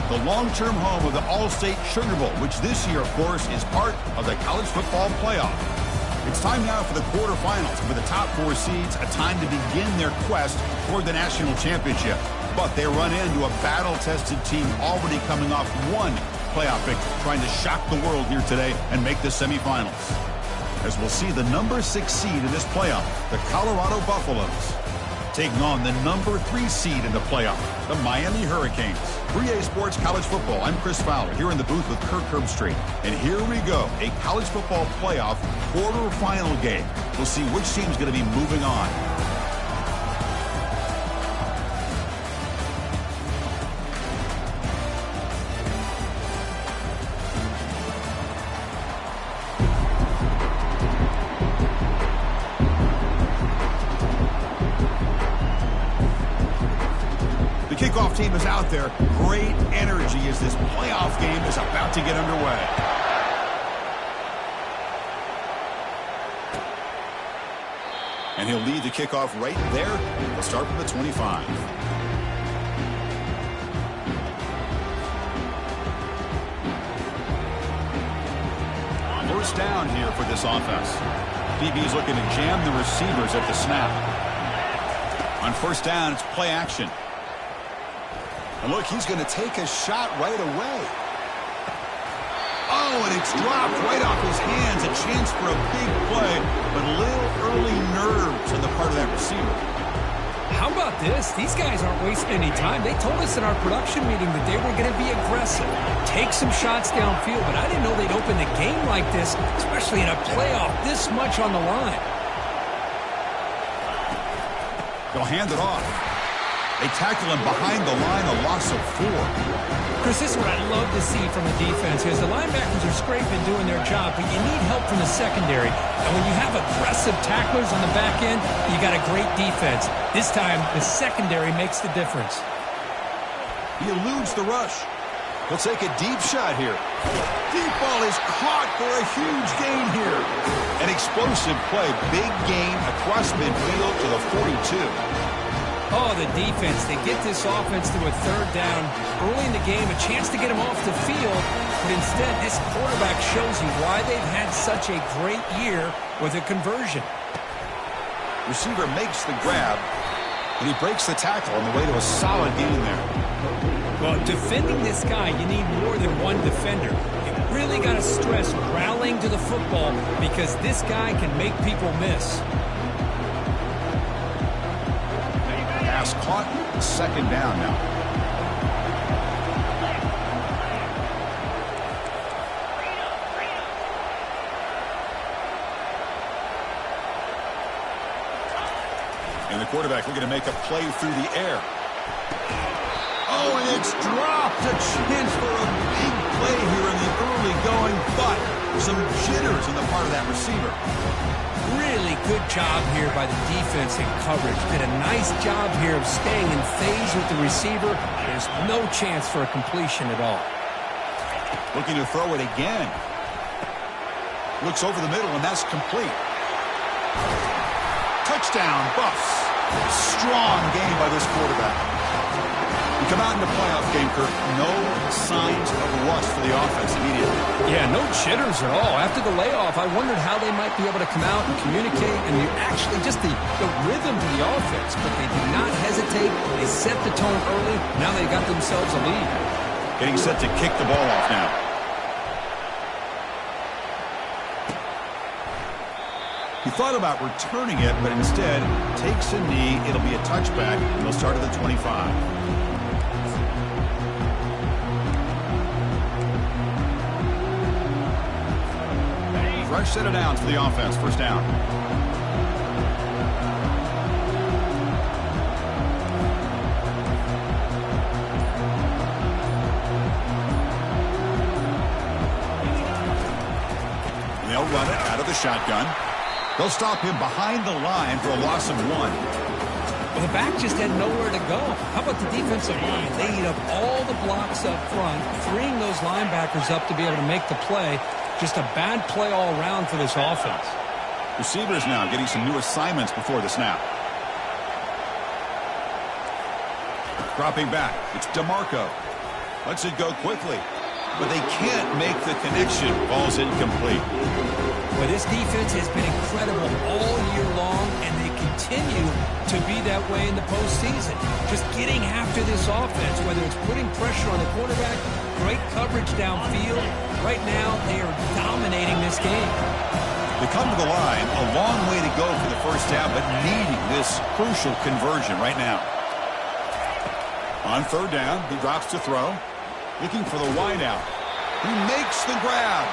the long-term home of the All-State Sugar Bowl, which this year, of course, is part of the college football playoff. It's time now for the quarterfinals. For the top 4 seeds, a time to begin their quest toward the national championship. But they run into a battle-tested team already coming off one playoff victory, trying to shock the world here today and make the semifinals. As we'll see the number 6 seed in this playoff, the Colorado Buffaloes, taking on the number 3 seed in the playoff, the Miami Hurricanes. 3A Sports College Football. I'm Chris Fowler here in the booth with Kirk Herbstreit. And here we go, a college football playoff quarterfinal game. We'll see which team's going to be moving on. Kickoff team is out there. Great energy as this playoff game is about to get underway. And he'll lead the kickoff right there. We'll start from the 25. First down here for this offense. DB's looking to jam the receivers at the snap. On first down, it's play action. And look, he's going to take a shot right away. Oh, and it's dropped right off his hands. A chance for a big play, but a little early nerves on the part of that receiver. How about this? These guys aren't wasting any time. They told us in our production meeting that they were going to be aggressive, take some shots downfield, but I didn't know they'd open the game like this, especially in a playoff this much on the line. They'll hand it off. They tackle him behind the line, a loss of 4. Chris, this is what I love to see from the defense, because the linebackers are scraping, doing their job, but you need help from the secondary. And when you have aggressive tacklers on the back end, you got a great defense. This time, the secondary makes the difference. He eludes the rush. He'll take a deep shot here. Deep ball is caught for a huge gain here. An explosive play, big gain across midfield to the 42. Oh, the defense. They get this offense to a third down early in the game, a chance to get them off the field. But instead, this quarterback shows you why they've had such a great year with a conversion. Receiver makes the grab, and he breaks the tackle on the way to a solid gain there. Well, defending this guy, you need more than one defender. You really got to stress rallying to the football, because this guy can make people miss. Pass caught, second down now. And the quarterback looking to make a play through the air. Oh, and it's dropped. A chance for a big play here in the early going, but some jitters on the part of that receiver. Really good job here by the defense in coverage. Did a nice job here of staying in phase with the receiver. There's no chance for a completion at all. Looking to throw it again. Looks over the middle, and that's complete. Touchdown, Buffs. Strong game by this quarterback. We come out in the playoff game, Kirk. No signs of rust for the offense immediately. Yeah, no jitters at all. After the layoff, I wondered how they might be able to come out and communicate, and actually just the rhythm to the offense. But they did not hesitate. They set the tone early. Now they got themselves a lead. Getting set to kick the ball off now. He thought about returning it, but instead takes a knee. It'll be a touchback, and they'll start at the 25. Fresh set of downs for the offense. First down. And they'll run it out of the shotgun. They'll stop him behind the line for a loss of 1. Well, the back just had nowhere to go. How about the defensive line? They eat up all the blocks up front, freeing those linebackers up to be able to make the play. Just a bad play all around for this offense. Receivers now getting some new assignments before the snap. Dropping back, it's DeMarco. Lets it go quickly. But they can't make the connection. Ball's incomplete. Well, this defense has been incredible all year long, and they continue to be that way in the postseason. Just getting after this offense, whether it's putting pressure on the quarterback, great coverage downfield. Right now, they are dominating this game. They come to the line, a long way to go for the first down, but needing this crucial conversion right now. On third down, he drops to throw. Looking for the wideout. He makes the grab.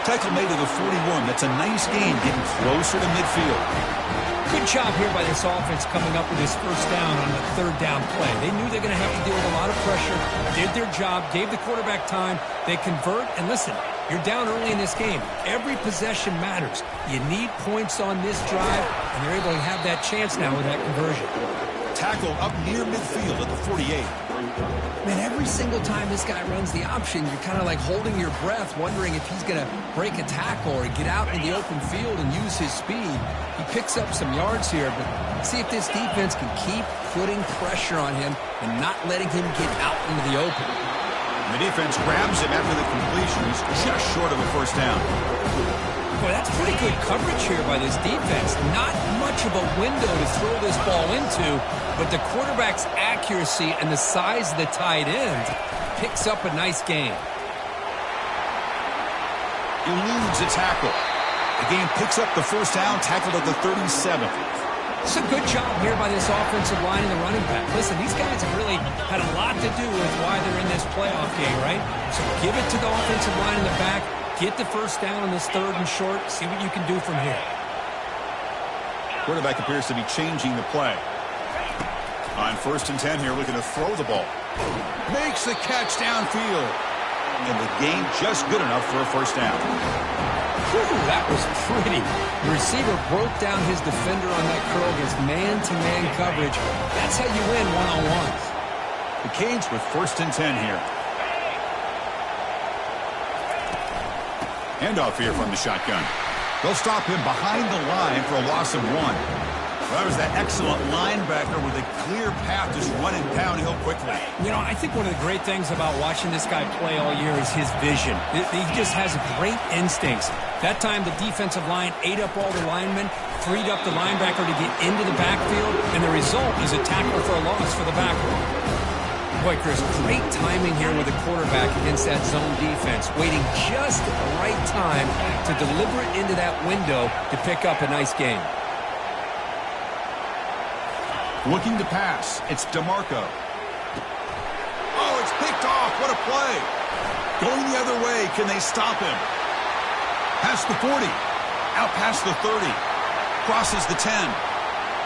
Tackle made to the 41. That's a nice gain, getting closer to midfield. Good job here by this offense coming up with this first down on the third down play. They knew they're going to have to deal with a lot of pressure, did their job, gave the quarterback time. They convert, and listen, you're down early in this game. Every possession matters. You need points on this drive, and they're able to have that chance now with that conversion. Tackle up near midfield at the 48. Man, every single time this guy runs the option, you're kind of like holding your breath, wondering if he's going to break a tackle or get out in the open field and use his speed. He picks up some yards here, but see if this defense can keep putting pressure on him and not letting him get out into the open. And the defense grabs him after the completion. He's just short of a first down. Boy, that's pretty good coverage here by this defense. Not much of a window to throw this ball into, but the quarterback's accuracy and the size of the tight end picks up a nice gain. Eludes a tackle. The game picks up the first down, tackled at the 37. It's a good job here by this offensive line and the running back. Listen, these guys have really had a lot to do with why they're in this playoff game, right? So give it to the offensive line in the back. Get the first down on this third and short. See what you can do from here. Quarterback appears to be changing the play. On 1st and 10 here, looking to throw the ball. Makes the catch downfield. And the gain just good enough for a first down. Whew, that was pretty. The receiver broke down his defender on that curl against man-to-man coverage. That's how you win one-on-ones. The Canes with 1st and 10 here. Handoff here from the shotgun. They'll stop him behind the line for a loss of 1. Well, that was that excellent linebacker with a clear path just running downhill quickly. You know, I think one of the great things about watching this guy play all year is his vision. He just has great instincts. That time, the defensive line ate up all the linemen, freed up the linebacker to get into the backfield, and the result is a tackle for a loss for the backer. Boy, Chris, great timing here with the quarterback against that zone defense, waiting just at the right time to deliver it into that window to pick up a nice game. Looking to pass. It's DeMarco. Oh, it's picked off. What a play. Going the other way. Can they stop him? Past the 40. Out past the 30. Crosses the 10.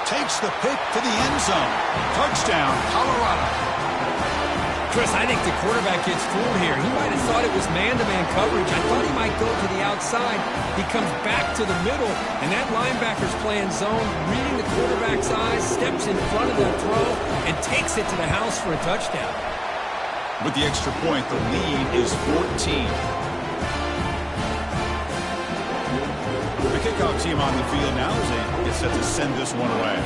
Takes the pick to the end zone. Touchdown, Colorado. Chris, I think the quarterback gets fooled here. He might have thought it was man-to-man coverage. I thought he might go to the outside. He comes back to the middle, and that linebacker's playing zone, reading the quarterback's eyes, steps in front of that throw, and takes it to the house for a touchdown. With the extra point, the lead is 14. The kickoff team on the field now as they get set to send this one away.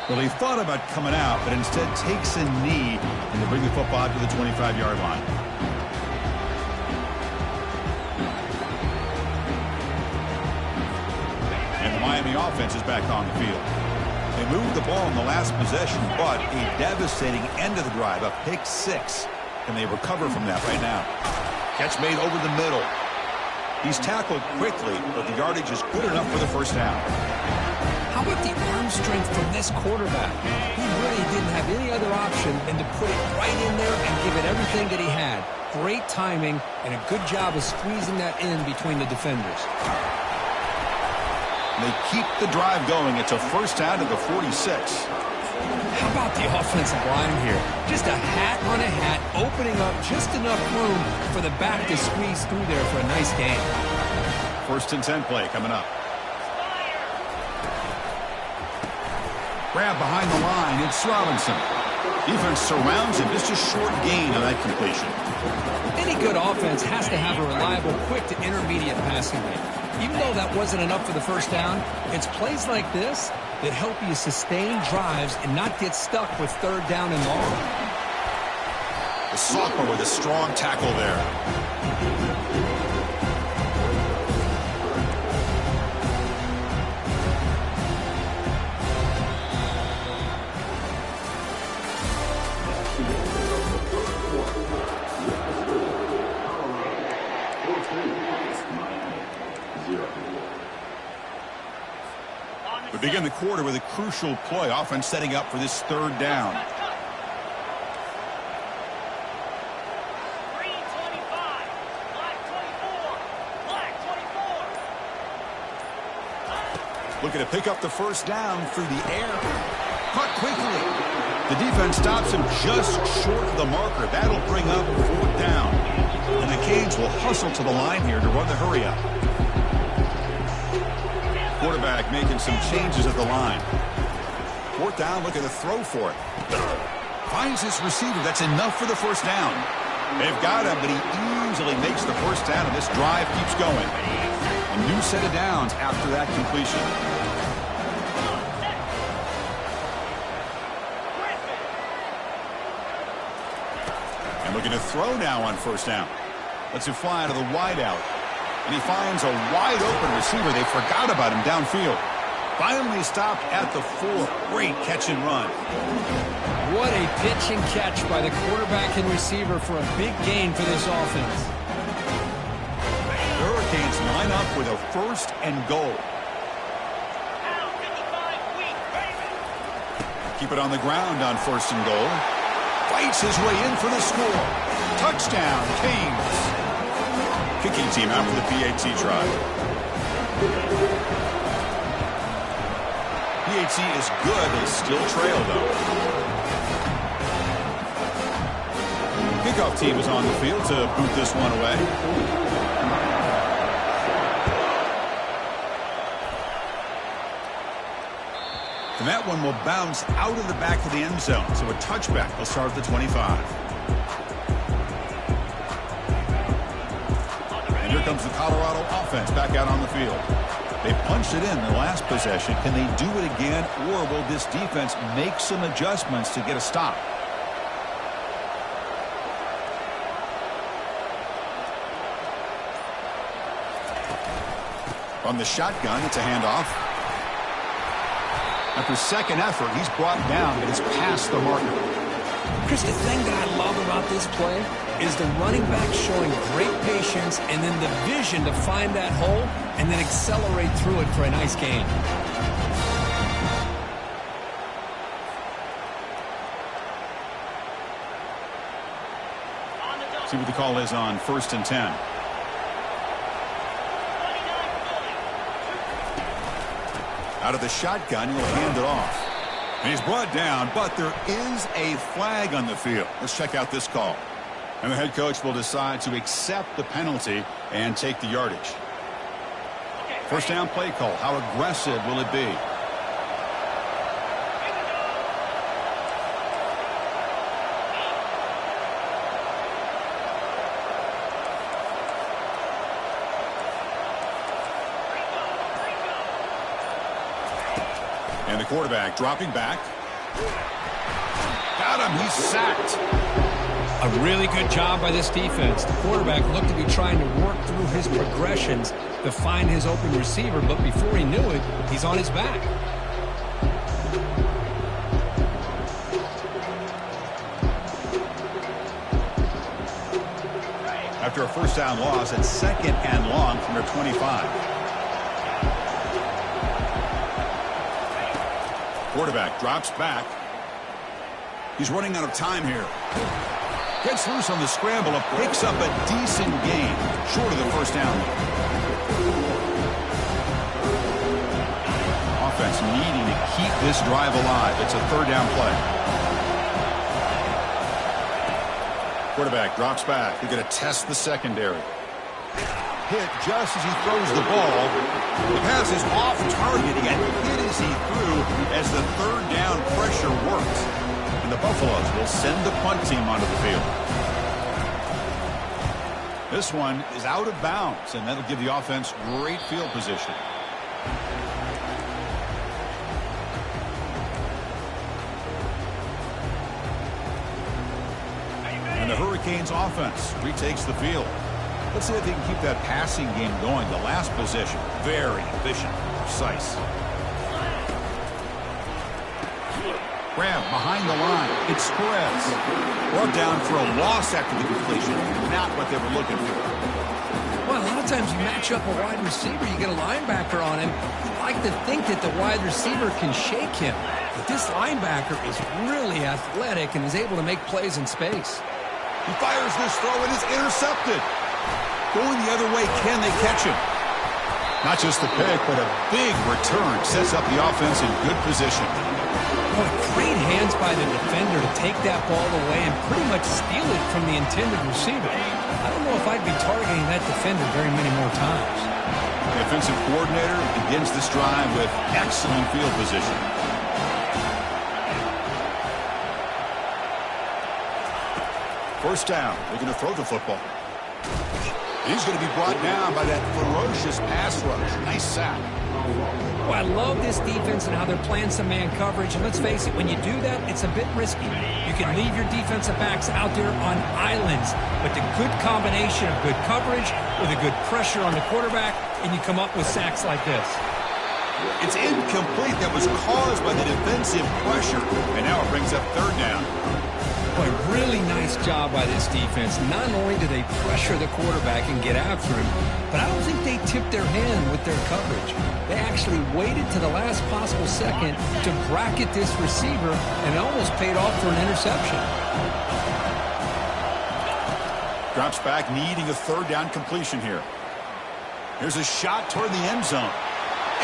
Well, he thought about coming out, but instead takes a knee and to bring the football to the 25-yard line. And the Miami offense is back on the field. They moved the ball in the last possession, but a devastating end of the drive, a pick 6. And they recover from that right now. Catch made over the middle. He's tackled quickly, but the yardage is good enough for the first down. How about the arm strength from this quarterback? He really didn't have any other option than to put it right in there and give it everything that he had. Great timing and a good job of squeezing that in between the defenders. They keep the drive going. It's a first down to the 46. How about the offensive line here? Just a hat on a hat, opening up just enough room for the back to squeeze through there for a nice gain. 1st and 10 play coming up. Grab behind the line, it's Robinson. Defense surrounds him, just a short gain on that completion. Any good offense has to have a reliable, quick to intermediate passing game. Even though that wasn't enough for the first down, it's plays like this that help you sustain drives and not get stuck with third down and long. The sophomore with a strong tackle there. We begin the quarter with a crucial play. Offense setting up for this third down. Looking to pick up the first down through the air. Caught quickly. The defense stops him just short of the marker. That'll bring up fourth down. And the Canes will hustle to the line here to run the hurry up. Quarterback making some changes at the line. Fourth down, looking to throw for it. Finds his receiver. That's enough for the first down. They've got him, but he easily makes the first down, and this drive keeps going. A new set of downs after that completion. And looking to throw now on first down. Lets him fly to the wideout. And he finds a wide-open receiver. They forgot about him downfield. Finally stopped at the 4. Great catch and run. What a pitch and catch by the quarterback and receiver for a big gain for this offense. The Hurricanes line up with a first and goal. Keep it on the ground on first and goal. Fights his way in for the score. Touchdown, Canes. Kicking team out for the PAT try. PAT is good. They still trail, though. Kickoff team is on the field to boot this one away. And that one will bounce out of the back of the end zone. So a touchback will start at the 25. Here comes the Colorado offense back out on the field. They punched it in their last possession. Can they do it again, or will this defense make some adjustments to get a stop? From the shotgun, it's a handoff. After second effort, he's brought down, but it's past the marker. Chris, the thing that I love about this play is the running back showing great patience and then the vision to find that hole and then accelerate through it for a nice gain. See what the call is on first and 10. Out of the shotgun, he'll hand it off. And he's brought down, but there is a flag on the field. Let's check out this call. And the head coach will decide to accept the penalty and take the yardage. First down play call. How aggressive will it be? And the quarterback dropping back. Got him. He's sacked. A really good job by this defense. The quarterback looked to be trying to work through his progressions to find his open receiver, but before he knew it, he's on his back. After a first down loss, it's second and long from their 25. Quarterback drops back. He's running out of time here. Gets loose on the scramble and picks up a decent gain, short of the first down. Offense needing to keep this drive alive. It's a third down play. Quarterback drops back. They're going to test the secondary. Hit just as he throws the ball. The pass is off target. He got hit as he threw as the third down pressure works. And the Buffaloes will send the punt team onto the field. This one is out of bounds, and that'll give the offense great field position. And the Hurricanes offense retakes the field. Let's see if they can keep that passing game going. The last possession, very efficient, precise. Grab behind the line. It spreads. Brought down for a loss after the completion. Not what they were looking for. Well, a lot of times you match up a wide receiver, you get a linebacker on him. You like to think that the wide receiver can shake him. But this linebacker is really athletic and is able to make plays in space. He fires this throw and is intercepted. Going the other way, can they catch him? Not just the pick, but a big return sets up the offense in good position. Boy, great hands by the defender to take that ball away and pretty much steal it from the intended receiver. I don't know if I'd be targeting that defender very many more times. The offensive coordinator begins this drive with excellent field position. First down, they're going to throw the football. He's going to be brought down by that ferocious pass rush. Nice sack. Well, I love this defense and how they're playing some man coverage. And let's face it, when you do that, it's a bit risky. You can leave your defensive backs out there on islands. But the good combination of good coverage with a good pressure on the quarterback, and you come up with sacks like this. It's incomplete. That was caused by the defensive pressure. And now it brings up third down. Boy, really nice job by this defense. Not only do they pressure the quarterback and get after him, but I don't think they tipped their hand with their coverage. They actually waited to the last possible second to bracket this receiver, and it almost paid off for an interception. Drops back, needing a third down completion here. Here's a shot toward the end zone.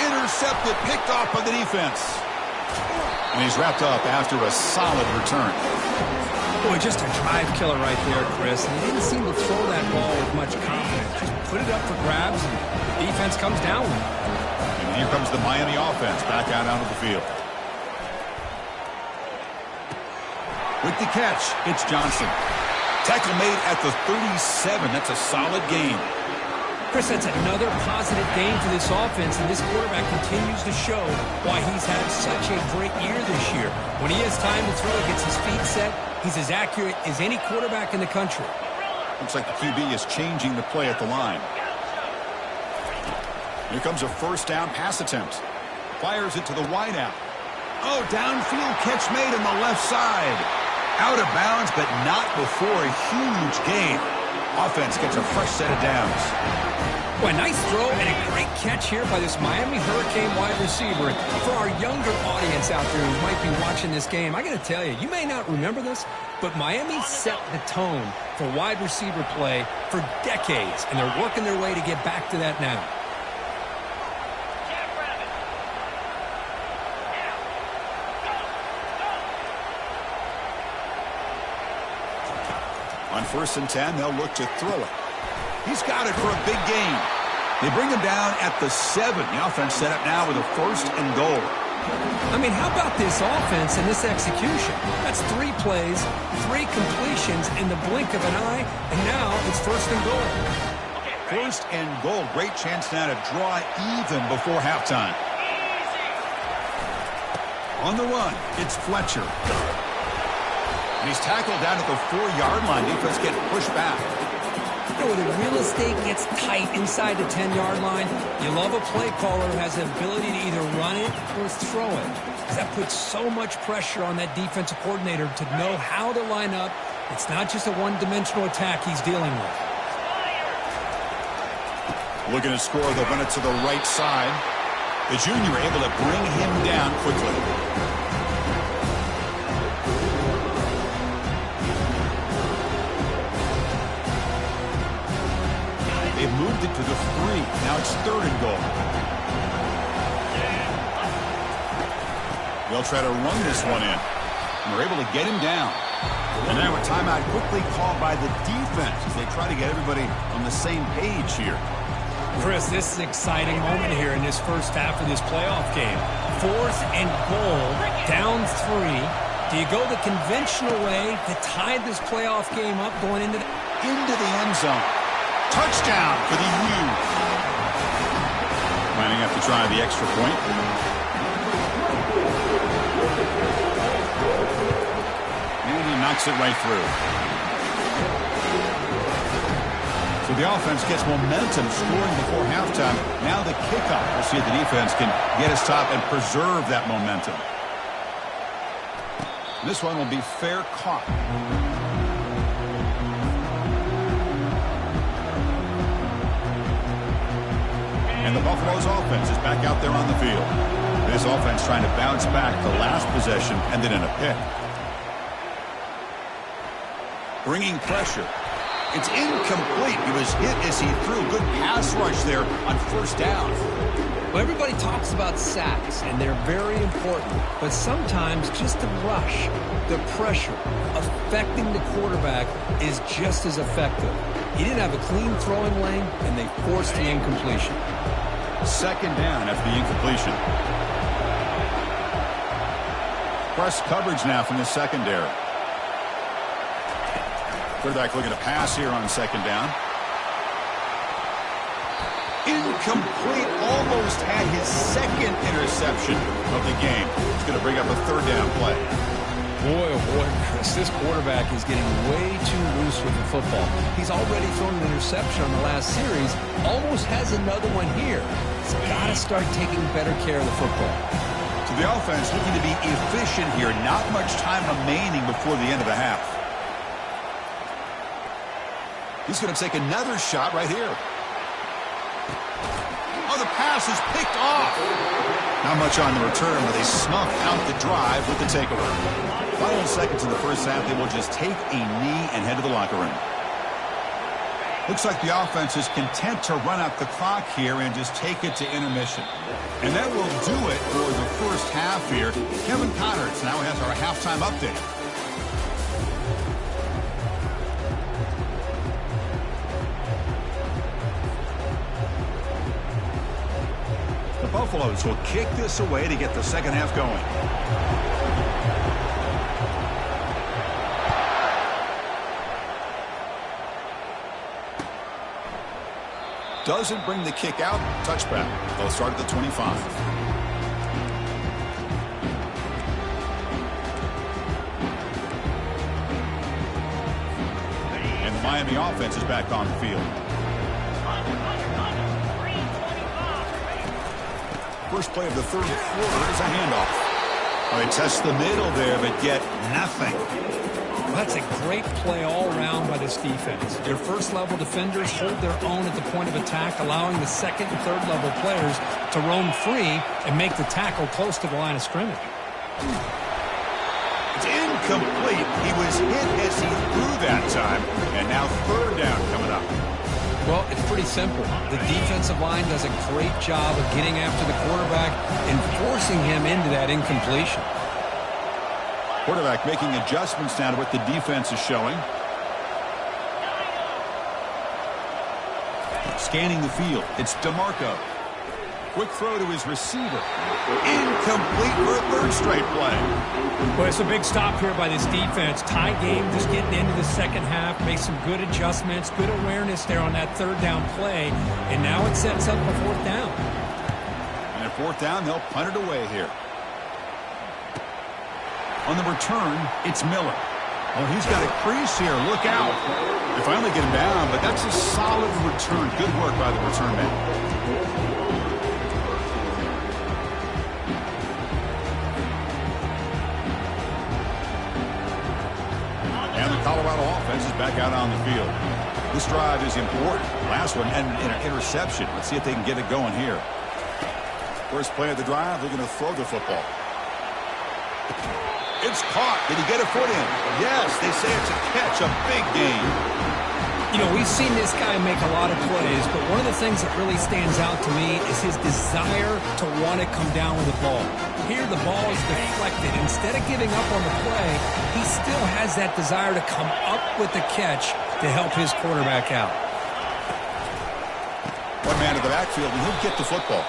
Intercepted, picked off by the defense. And he's wrapped up after a solid return. Boy, just a drive killer right there, Chris. And he didn't seem to throw that ball with much confidence. Just put it up for grabs, and the defense comes down with it. And here comes the Miami offense back out onto the field. With the catch, it's Johnson. Tackle made at the 37. That's a solid gain. Chris, that's another positive gain for this offense, and this quarterback continues to show why he's had such a great year this year. When he has time to throw, gets his feet set, he's as accurate as any quarterback in the country. Looks like the QB is changing the play at the line. Here comes a first down pass attempt. Fires it to the wideout. Oh, downfield catch made on the left side. Out of bounds, but not before a huge gain. Offense gets a fresh set of downs. Boy, nice throw and a great catch here by this Miami Hurricane wide receiver. For our younger audience out there who might be watching this game, I got to tell you, you may not remember this, but Miami set the tone for wide receiver play for decades, and they're working their way to get back to that now. On 1st and 10, they'll look to throw it. He's got it for a big gain. They bring him down at the 7. The offense set up now with a 1st and goal. I mean, how about this offense and this execution? That's 3 plays, 3 completions in the blink of an eye, and now it's 1st and goal. 1st and goal. Great chance now to draw even before halftime. On the run, it's Fletcher. And he's tackled down at the 4-yard line. Defense getting pushed back. You know, when the real estate gets tight inside the 10-yard line, you love a play caller who has the ability to either run it or throw it. Because that puts so much pressure on that defensive coordinator to know how to line up. It's not just a one-dimensional attack he's dealing with. Looking to score, they'll run it to the right side. The junior able to bring him down quickly. They've moved it to the 3. Now it's 3rd and goal. They'll try to run this one in. And they're able to get him down. And now a timeout quickly called by the defense as they try to get everybody on the same page here. Chris, this is an exciting moment here in this first half of this playoff game. 4th and goal, down 3. Do you go the conventional way to tie this playoff game up going into the end zone? Touchdown for the U. Lining up to try the extra point. And he knocks it right through. So the offense gets momentum scoring before halftime. Now the kickoff. We'll see if the defense can get his top and preserve that momentum. This one will be fair caught. And the Buffalo's offense is back out there on the field. This offense trying to bounce back the last possession and then in a pick. Bringing pressure. It's incomplete. He was hit as he threw. Good pass rush there on first down. Well, everybody talks about sacks, and they're very important. But sometimes just the rush, the pressure, affecting the quarterback is just as effective. He didn't have a clean throwing lane, and they forced the incompletion. Second down after the incompletion. Press coverage now from the secondary. Quarterback looking to pass here on second down. Incomplete. Almost had his second interception of the game. He's going to bring up a third down play. Boy, oh boy, Chris, this quarterback is getting way too loose with the football. He's already thrown an interception on the last series. Almost has another one here. He's got to start taking better care of the football. So the offense looking to be efficient here. Not much time remaining before the end of the half. He's going to take another shot right here. Oh, the pass is picked off. Not much on the return, but they snuff out the drive with the takeaway. Final seconds in the first half, they will just take a knee and head to the locker room. Looks like the offense is content to run out the clock here and just take it to intermission. And that will do it for the first half here. Kevin Connerts now has our halftime update. Buffaloes will kick this away to get the second half going. Doesn't bring the kick out. Touchback. They'll start at the 25. And the Miami offense is back on the field. First play of the third quarter is a handoff. Well, they test the middle there, but get nothing. Well, that's a great play all around by this defense. Their first-level defenders hold their own at the point of attack, allowing the second and third-level players to roam free and make the tackle close to the line of scrimmage. It's incomplete. He was hit as he threw that time, and now third down coming up. Well, it's pretty simple. The defensive line does a great job of getting after the quarterback and forcing him into that incompletion. Quarterback making adjustments now to what the defense is showing. Scanning the field. It's DeMarco. Quick throw to his receiver. Incomplete for a third straight play. Well, it's a big stop here by this defense. Tie game, just getting into the second half. Make some good adjustments, good awareness there on that third down play. And now it sets up a fourth down. And at fourth down, they'll punt it away here. On the return, it's Miller. Oh, he's got a crease here. Look out. They finally get him down, but that's a solid return. Good work by the return man. And the Colorado offense is back out on the field. This drive is important. Last one and an interception. Let's see if they can get it going here. First play of the drive, they're going to throw the football. It's caught. Did he get a foot in? Yes, they say it's a catch, a big gain. You know, we've seen this guy make a lot of plays, but one of the things that really stands out to me is his desire to want to come down with the ball. Here, the ball is deflected. Instead of giving up on the play, he still has that desire to come up with the catch to help his quarterback out. One man to the backfield, and he'll get the football.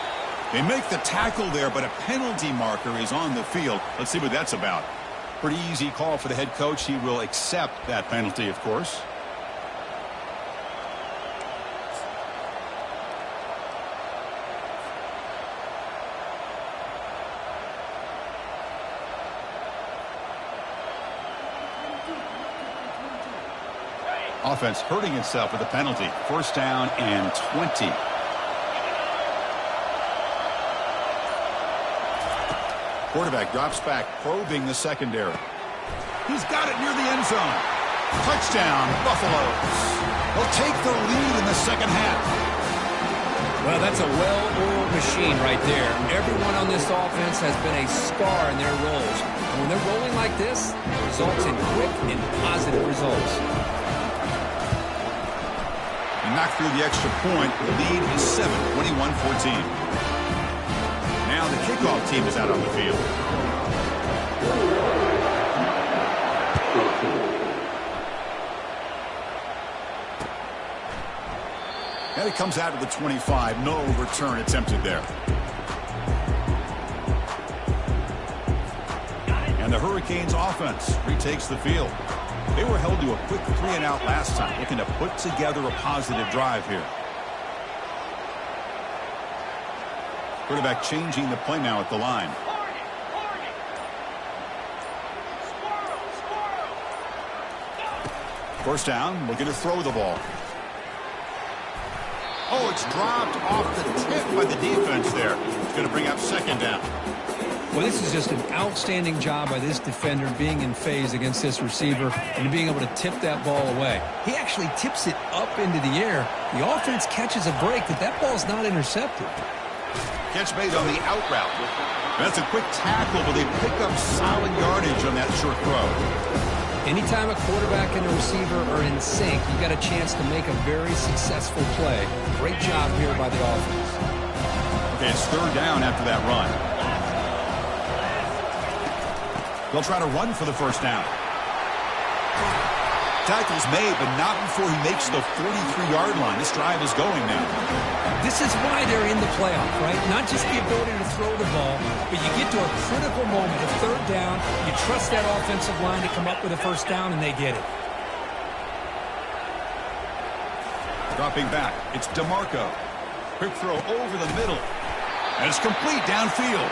They make the tackle there, but a penalty marker is on the field. Let's see what that's about. Pretty easy call for the head coach. He will accept that penalty, of course. Offense hurting itself with a penalty. First down and 20. Quarterback drops back, probing the secondary. He's got it near the end zone. Touchdown, Buffaloes. They'll take the lead in the second half. Well, that's a well-oiled machine right there. Everyone on this offense has been a star in their roles. And when they're rolling like this, it results in quick and positive results. Knocked through the extra point. The lead is 7, 21-14. Now the kickoff team is out on the field. And it comes out of the 25. No return attempted there. And the Hurricanes offense retakes the field. They were held to a quick 3-and-out last time, looking to put together a positive drive here. Quarterback changing the play now at the line. First down, looking to throw the ball. Oh, it's dropped off the tip by the defense there. It's going to bring up second down. Well, this is just an outstanding job by this defender being in phase against this receiver and being able to tip that ball away. He actually tips it up into the air. The offense catches a break, but that ball's not intercepted. Catch made on the out route. That's a quick tackle, but they pick up solid yardage on that short throw. Anytime a quarterback and a receiver are in sync, you got a chance to make a very successful play. Great job here by the offense. Okay, it's third down after that run. They'll try to run for the first down. Tackle's made, but not before he makes the 43-yard line. This drive is going now. This is why they're in the playoff, right? Not just the ability to throw the ball, but you get to a critical moment, a third down, you trust that offensive line to come up with a first down, and they get it. Dropping back, it's DeMarco. Quick throw over the middle. And it's complete downfield.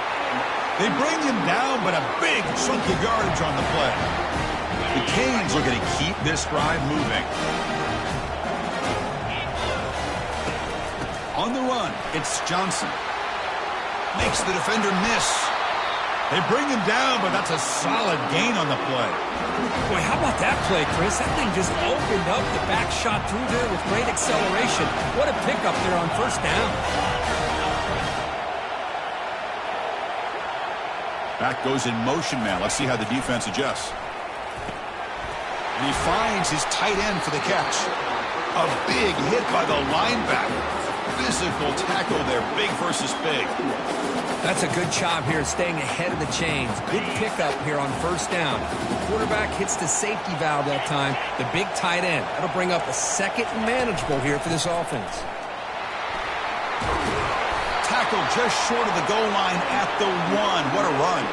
They bring him down, but a big chunk of yardage on the play. The Canes are going to keep this drive moving. On the run, it's Johnson. Makes the defender miss. They bring him down, but that's a solid gain on the play. Boy, how about that play, Chris? That thing just opened up. The back shot through there with great acceleration. What a pickup there on first down. Back goes in motion now. Let's see how the defense adjusts. And he finds his tight end for the catch. A big hit by the linebacker. Physical tackle there, big versus big. That's a good job here, staying ahead of the chains. Good pickup here on first down. The quarterback hits the safety valve that time. The big tight end. That'll bring up a second and manageable here for this offense. Tackle just short of the goal line at the 1. What a run.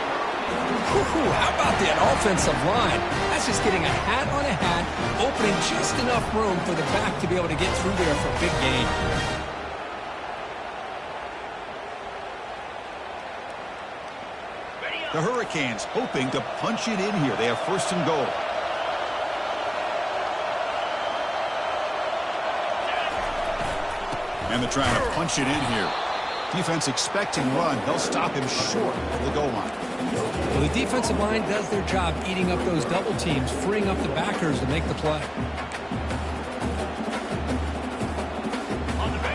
How about that offensive line? That's just getting a hat on a hat, opening just enough room for the back to be able to get through there for a big gain. The Hurricanes hoping to punch it in here. They have first and goal. And they're trying to punch it in here. Defense expecting run. They'll stop him short of the goal line. Well, the defensive line does their job eating up those double teams, freeing up the backers to make the play.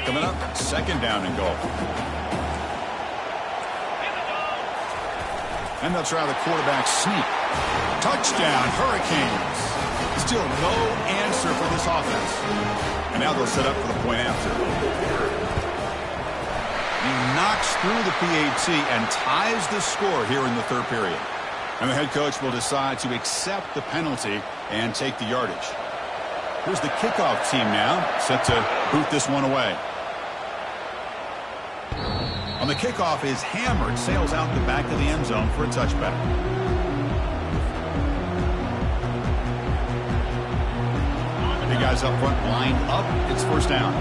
Coming up, second down and goal. And they'll try the quarterback sneak. Touchdown, Hurricanes. Still no answer for this offense. And now they'll set up for the point after. He knocks through the PAT and ties the score here in the third period. And the head coach will decide to accept the penalty and take the yardage. Here's the kickoff team now, set to boot this one away. On the kickoff is hammered, sails out the back of the end zone for a touchback. The guys up front line up. It's first down.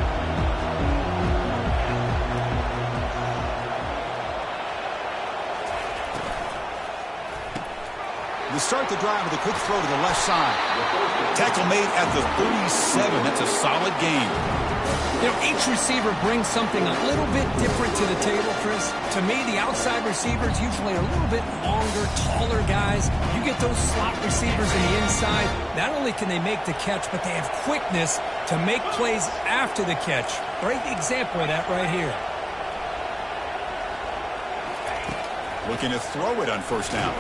To start the drive with a quick throw to the left side. Tackle made at the 37. That's a solid gain. You know, each receiver brings something a little bit different to the table, Chris. To me, the outside receivers usually are a little bit longer, taller guys. You get those slot receivers in the inside, not only can they make the catch, but they have quickness to make plays after the catch. Great example of that right here. Looking to throw it on first down.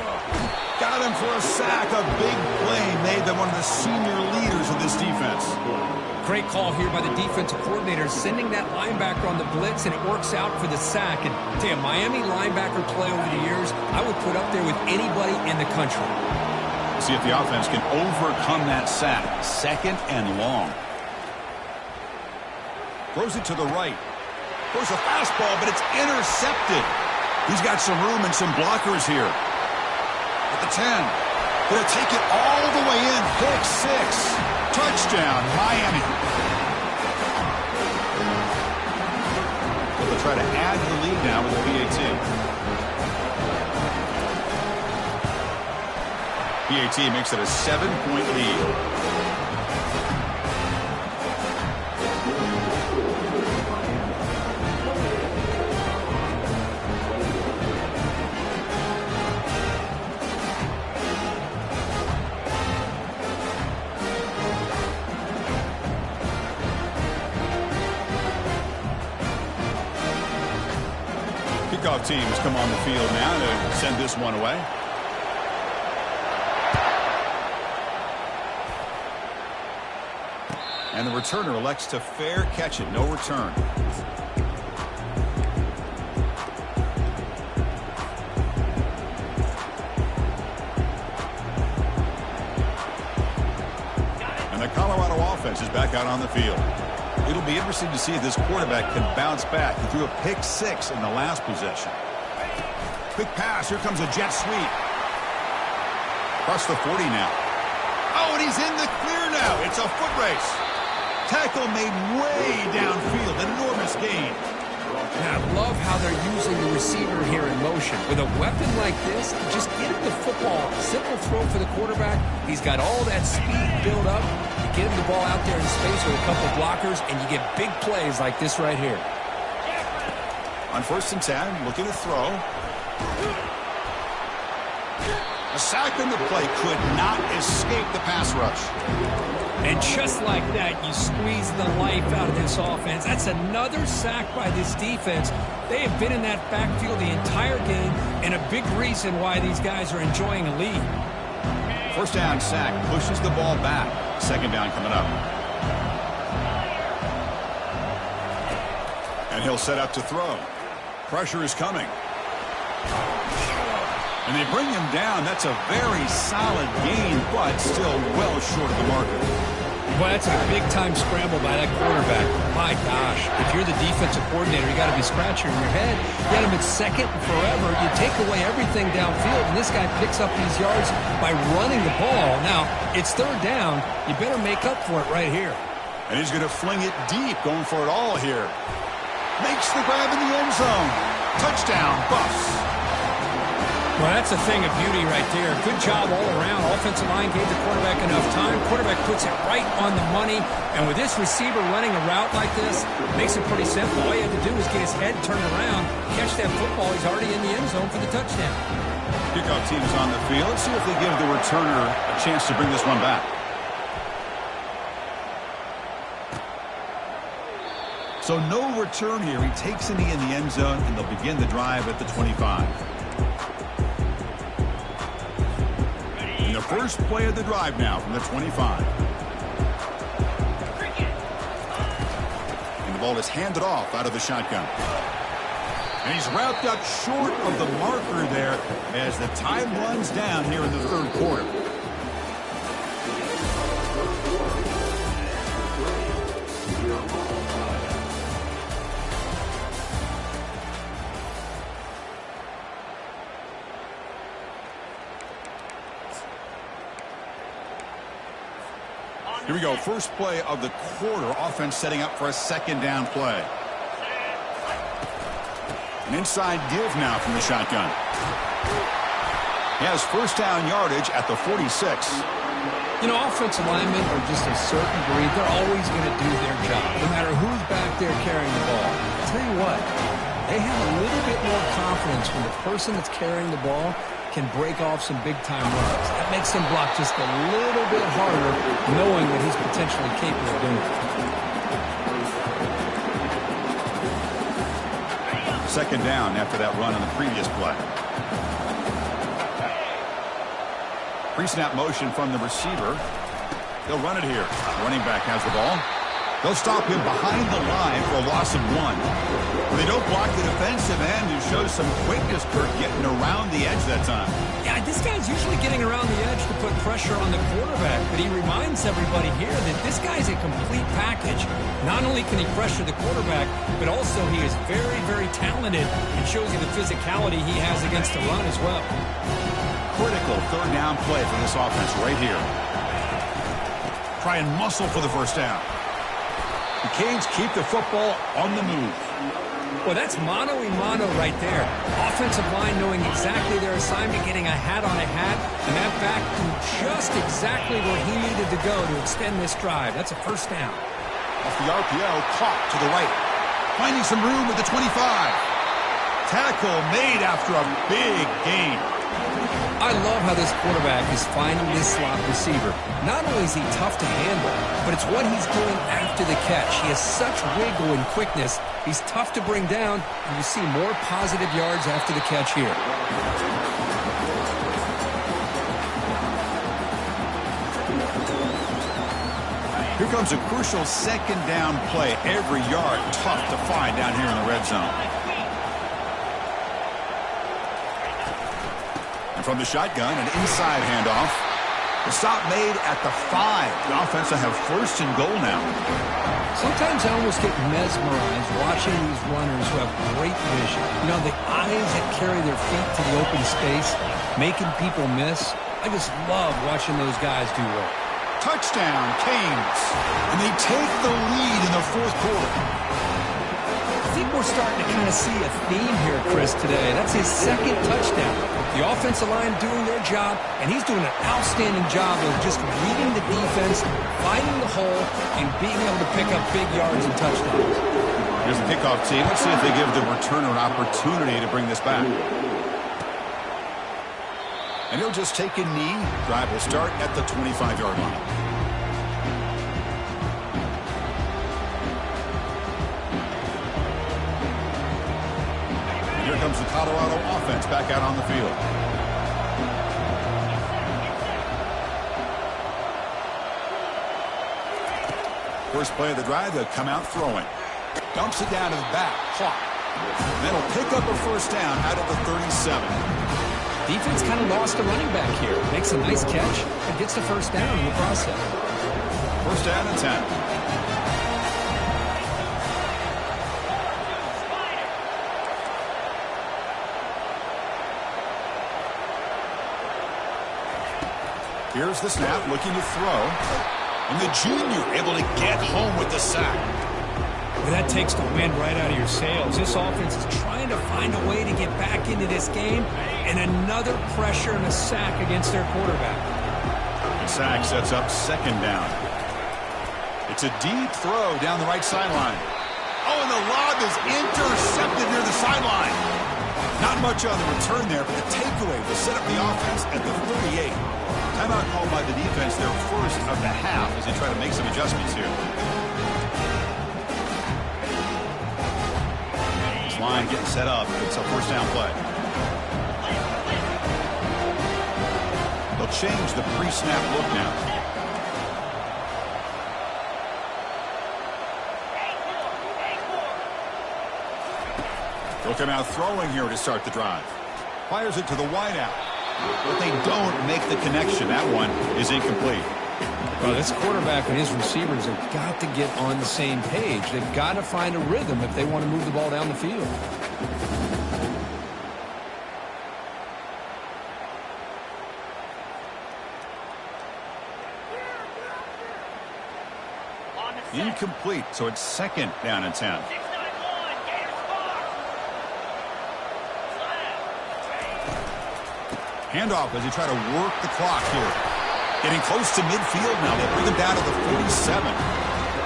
Got him for a sack. A big play made them one of the senior leaders of this defense. Great call here by the defensive coordinator, sending that linebacker on the blitz, and it works out for the sack. And tell you, Miami linebacker play over the years, I would put up there with anybody in the country. See if the offense can overcome that sack. Second and long. Throws it to the right. Throws a fastball, but it's intercepted. He's got some room and some blockers here. At the 10. Going to take it all the way in. Pick 6. Touchdown, Miami. They'll try to add to the lead now with the PAT. PAT makes it a 7-point lead. Kickoff teams come on the field now to send this one away. And the returner elects to fair catch it. No return. And the Colorado offense is back out on the field. It'll be interesting to see if this quarterback can bounce back. He threw a pick 6 in the last possession. Quick pass. Here comes a jet sweep. Across the 40 now. Oh, and he's in the clear now. It's a foot race. Tackle made way downfield. Enormous gain. And I love how they're using the receiver here in motion. With a weapon like this, just get him the football. Simple throw for the quarterback. He's got all that speed built up. You get him the ball out there in space with a couple blockers, and you get big plays like this right here. On 1st and 10, looking to throw. A sack in the play could not escape the pass rush. And just like that, you squeeze the life out of this offense. That's another sack by this defense. They have been in that backfield the entire game, and a big reason why these guys are enjoying a lead. First down sack pushes the ball back. Second down coming up. And he'll set up to throw. Pressure is coming. And they bring him down. That's a very solid gain, but still well short of the marker. Well, that's a big-time scramble by that quarterback. My gosh, if you're the defensive coordinator, you got to be scratching your head. You had him at second and forever. You take away everything downfield, and this guy picks up these yards by running the ball. Now, it's third down. You better make up for it right here. And he's going to fling it deep, going for it all here. Makes the grab in the end zone. Touchdown, Buffs. Well, that's a thing of beauty right there. Good job all around. Offensive line gave the quarterback enough time. Quarterback puts it right on the money. And with this receiver running a route like this, makes it pretty simple. All you have to do is get his head turned around, catch that football. He's already in the end zone for the touchdown. Kickoff team is on the field. Let's see if they give the returner a chance to bring this one back. So no return here. He takes a knee in the end zone, and they'll begin the drive at the 25. And the first play of the drive now from the 25. And the ball is handed off out of the shotgun. And he's wrapped up short of the marker there as the time runs down here in the third quarter. Here we go. First play of the quarter. Offense setting up for a second down play. An inside give now from the shotgun. He has first down yardage at the 46. You know, offensive linemen are just a certain breed. They're always going to do their job, no matter who's back there carrying the ball. I'll tell you what, they have a little bit more confidence when the person that's carrying the ball can break off some big-time runs. That makes them block just a little bit harder, knowing that he's potentially capable of doing it. Second down after that run on the previous play. Pre-snap motion from the receiver. They'll run it here. Running back has the ball. They'll stop him behind the line for a loss of 1. When they don't block the defensive end, who shows some quickness, Kirk, getting around the edge that time. Yeah, this guy's usually getting around the edge to put pressure on the quarterback, but he reminds everybody here that this guy's a complete package. Not only can he pressure the quarterback, but also he is very, very talented and shows you the physicality he has against the run as well. Critical third down play for this offense right here. Try and muscle for the first down. The Canes keep the football on the move. Well, that's mano-a-mano right there. Offensive line knowing exactly their assignment, getting a hat on a hat, and that back knew just exactly where he needed to go to extend this drive. That's a first down. Off the RPO, caught to the right. Finding some room at the 25. Tackle made after a big gain. I love how this quarterback is finding this slot receiver. Not only is he tough to handle, but it's what he's doing after the catch. He has such wiggle and quickness. He's tough to bring down, and you see more positive yards after the catch here. Here comes a crucial second down play. Every yard tough to find down here in the red zone. And from the shotgun, an inside handoff. The stop made at the 5. The offense will have first and goal now. Sometimes I almost get mesmerized watching these runners who have great vision. You know, the eyes that carry their feet to the open space, making people miss. I just love watching those guys do work. Touchdown, Canes. And they take the lead in the fourth quarter. I think we're starting to kind of see a theme here, Chris, today. That's his second touchdown. The offensive line doing their job, and he's doing an outstanding job of just reading the defense, finding the hole, and being able to pick up big yards and touchdowns. Here's the kickoff team. Let's see if they give the returner an opportunity to bring this back. And he'll just take a knee. Drive will start at the 25-yard line. Here comes the Colorado offense back out on the field. First play of the drive, they'll come out throwing. Dumps it down to the back. Clock. Then he'll pick up a first down out of the 37. Defense kind of lost a running back here. Makes a nice catch and gets the first down in the process. First down and 10. Here's the snap, looking to throw. And the junior able to get home with the sack. Well, that takes the wind right out of your sails. This offense is trying to find a way to get back into this game. And another pressure and a sack against their quarterback. The sack sets up second down. It's a deep throw down the right sideline. Oh, and the lob is intercepted near the sideline. Not much on the return there, but the takeaway will set up the offense at the 38. Timeout called by the defense, their first of the half, as they try to make some adjustments here. This line getting set up. It's a first down play. They'll change the pre-snap look now. They'll come out throwing here to start the drive. Fires it to the wideout. But they don't make the connection. That one is incomplete. Well, this quarterback and his receivers have got to get on the same page. They've got to find a rhythm if they want to move the ball down the field. Incomplete, so it's second down and 10. Handoff as they try to work the clock here. Getting close to midfield now. They bring him down to the 47.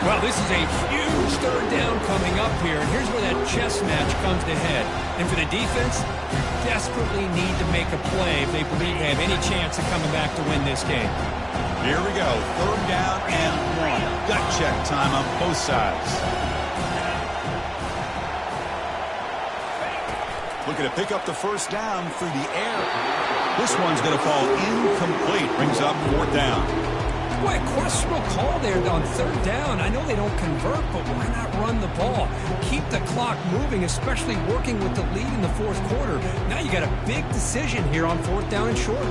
Well, this is a huge third down coming up here, and here's where that chess match comes to head. And for the defense, desperately need to make a play if they believe they have any chance of coming back to win this game. Here we go. Third down and 1. Gut check time on both sides. Looking to pick up the first down through the air. This one's going to fall incomplete. Brings up fourth down. Boy, a questionable call there on third down. I know they don't convert, but why not run the ball? Keep the clock moving, especially working with the lead in the fourth quarter. Now you got a big decision here on fourth down and short.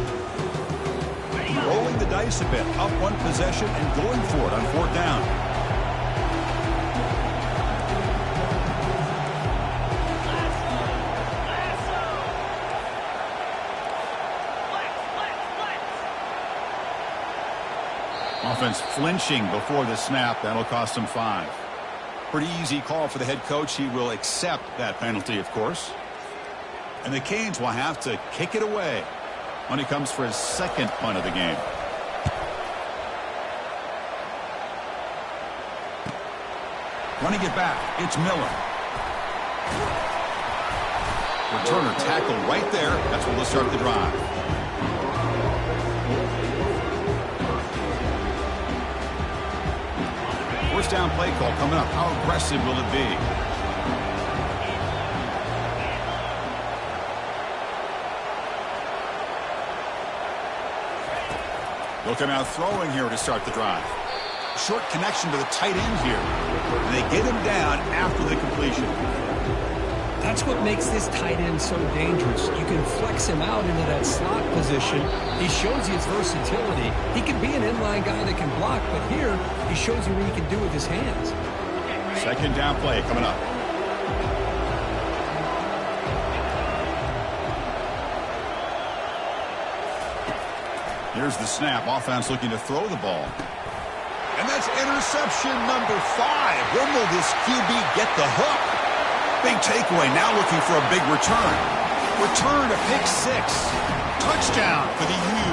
Rolling the dice a bit. Up one possession and going for it on fourth down. Offense flinching before the snap. That'll cost him 5. Pretty easy call for the head coach. He will accept that penalty, of course. And the Canes will have to kick it away when he comes for his second punt of the game. Running it back, it's Miller. Returner tackle right there. That's where they'll start the drive. First down play call coming up. How aggressive will it be? Looking out throwing here to start the drive. Short connection to the tight end here. And they get him down after the completion. That's what makes this tight end so dangerous. You can flex him out into that slot position. He shows you his versatility. He can be an inline guy that can block, but here he shows you what he can do with his hands. Second down play coming up. Here's the snap. Offense looking to throw the ball. And that's interception number 5. When will this QB get the hook? Big takeaway. Now looking for a big return. Return to pick 6. Touchdown for the U.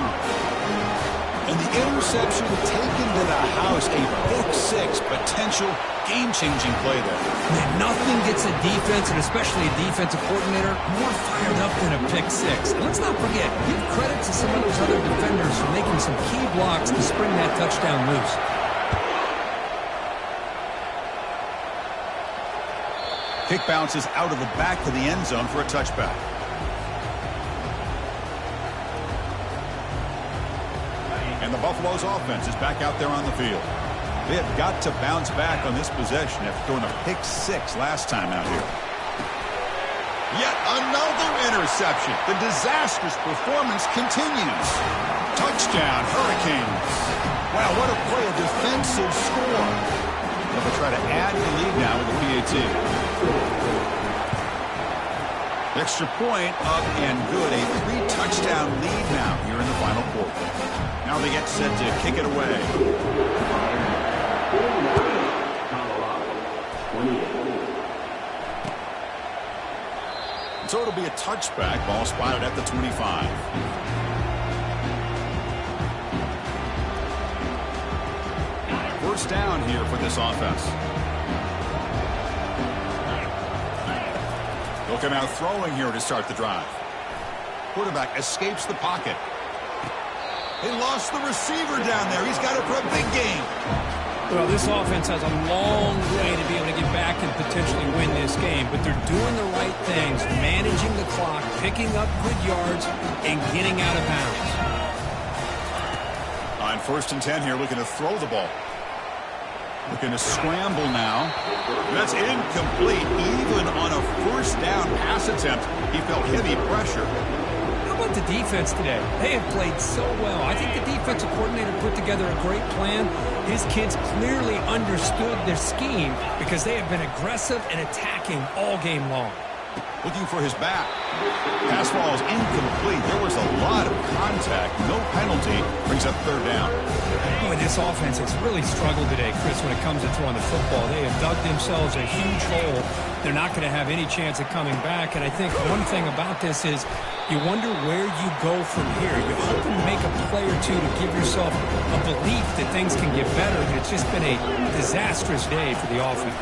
And the interception taken to the house. A pick 6 potential game-changing play there. Man, nothing gets a defense, and especially a defensive coordinator, more fired up than a pick 6. And let's not forget, give credit to some of those other defenders for making some key blocks to spring that touchdown loose. Kick bounces out of the back to the end zone for a touchback. And the Buffalo's offense is back out there on the field. They have got to bounce back on this possession after throwing a pick 6 last time out here. Yet another interception. The disastrous performance continues. Touchdown, Hurricanes. Wow, what a play, a defensive score. They'll try to add the lead now with the PAT. Extra point up and good. A 3-touchdown lead now here in the final quarter. Now they get set to kick it away. So it'll be a touchback. Ball spotted at the 25. First down here for this offense. Looking out throwing here to start the drive. Quarterback escapes the pocket. They lost the receiver down there. He's got it for a big game. Well, this offense has a long way to be able to get back and potentially win this game, but they're doing the right things, managing the clock, picking up good yards, and getting out of bounds. On first and 10 here, looking to throw the ball. Looking to scramble now. That's incomplete. Even on a first down pass attempt, he felt heavy pressure. How about the defense today? They have played so well. I think the defensive coordinator put together a great plan. His kids clearly understood their scheme because they have been aggressive and attacking all game long. Looking for his back. Pass ball is incomplete. There was a lot of contact. No penalty. Brings up third down. Boy, this offense has really struggled today, Chris, when it comes to throwing the football. They have dug themselves a huge hole. They're not going to have any chance of coming back. And I think one thing about this is you wonder where you go from here. You're hoping to make a play or two to give yourself a belief that things can get better. And it's just been a disastrous day for the offense.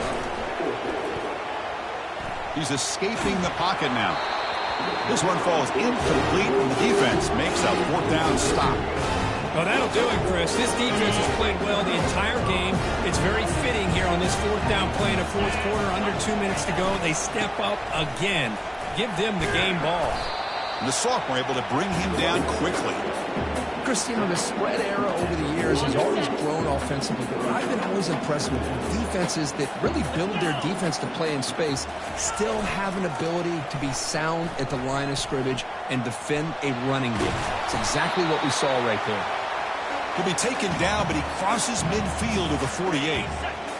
He's escaping the pocket now. This one falls incomplete, and the defense makes a fourth down stop. Well, that'll do it, Chris. This defense has played well the entire game. It's very fitting here on this fourth down play in the fourth quarter. Under 2 minutes to go. They step up again. Give them the game ball. And the sophomore able to bring him down quickly. Chris, the spread era over the years has always grown offensively, but I've been always impressed with defenses that really build their defense to play in space, still have an ability to be sound at the line of scrimmage and defend a running game. It's exactly what we saw right there. He'll be taken down, but he crosses midfield of the 48.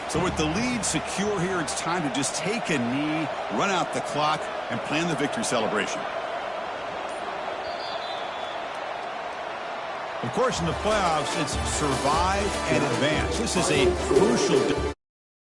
So with the lead secure here, it's time to just take a knee, run out the clock, and plan the victory celebration. Of course, in the playoffs, it's survive and advance. This is a crucial